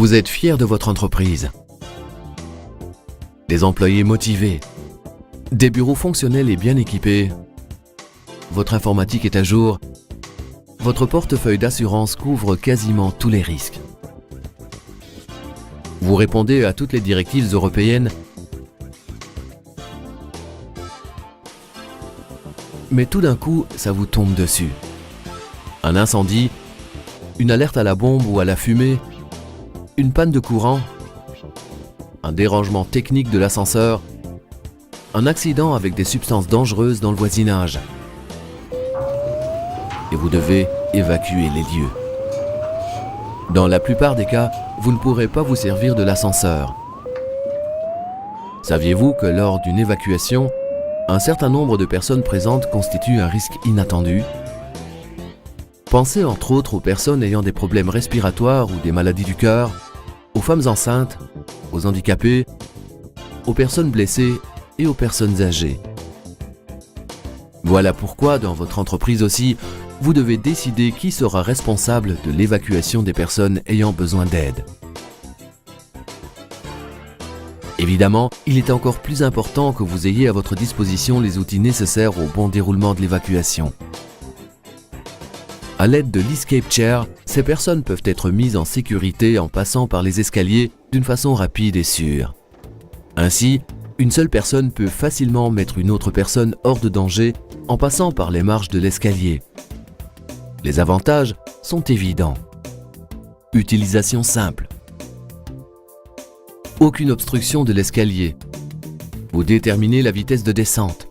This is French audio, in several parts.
Vous êtes fier de votre entreprise. Des employés motivés. Des bureaux fonctionnels et bien équipés. Votre informatique est à jour. Votre portefeuille d'assurance couvre quasiment tous les risques. Vous répondez à toutes les directives européennes. Mais tout d'un coup, ça vous tombe dessus. Un incendie, une alerte à la bombe ou à la fumée, une panne de courant, un dérangement technique de l'ascenseur, un accident avec des substances dangereuses dans le voisinage. Et vous devez évacuer les lieux. Dans la plupart des cas, vous ne pourrez pas vous servir de l'ascenseur. Saviez-vous que lors d'une évacuation, un certain nombre de personnes présentes constitue un risque inattendu? Pensez entre autres aux personnes ayant des problèmes respiratoires ou des maladies du cœur, aux femmes enceintes, aux handicapés, aux personnes blessées et aux personnes âgées. Voilà pourquoi, dans votre entreprise aussi, vous devez décider qui sera responsable de l'évacuation des personnes ayant besoin d'aide. Évidemment, il est encore plus important que vous ayez à votre disposition les outils nécessaires au bon déroulement de l'évacuation. À l'aide de l'Escape Chair, ces personnes peuvent être mises en sécurité en passant par les escaliers d'une façon rapide et sûre. Ainsi, une seule personne peut facilement mettre une autre personne hors de danger en passant par les marches de l'escalier. Les avantages sont évidents. Utilisation simple. Aucune obstruction de l'escalier. Vous déterminez la vitesse de descente.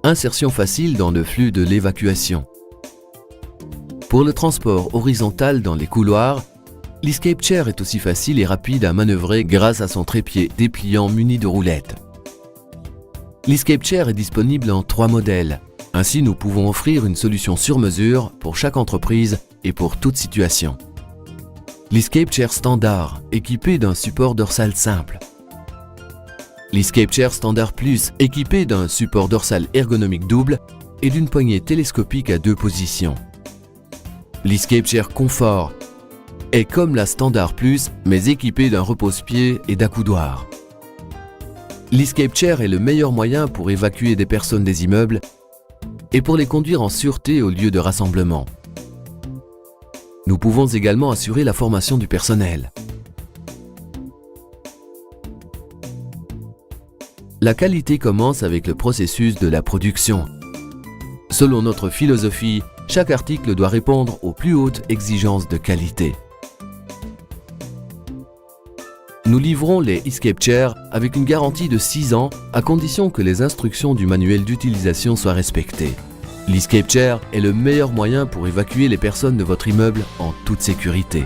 Insertion facile dans le flux de l'évacuation. Pour le transport horizontal dans les couloirs, l'Escape Chair est aussi facile et rapide à manœuvrer grâce à son trépied dépliant muni de roulettes. L'Escape Chair est disponible en 3 modèles. Ainsi, nous pouvons offrir une solution sur mesure pour chaque entreprise et pour toute situation. L'Escape Chair Standard, équipé d'un support dorsal simple. L'Escape Chair Standard Plus, équipé d'un support dorsal ergonomique double et d'une poignée télescopique à 2 positions. L'Escape Chair Comfort est comme la Standard Plus, mais équipé d'un repose-pied et d'accoudoir. L'Escape Chair est le meilleur moyen pour évacuer des personnes des immeubles et pour les conduire en sûreté au lieu de rassemblement. Nous pouvons également assurer la formation du personnel. La qualité commence avec le processus de la production. Selon notre philosophie, chaque article doit répondre aux plus hautes exigences de qualité. Nous livrons les Escape Chair avec une garantie de 6 ans à condition que les instructions du manuel d'utilisation soient respectées. L'Escape Chair est le meilleur moyen pour évacuer les personnes de votre immeuble en toute sécurité.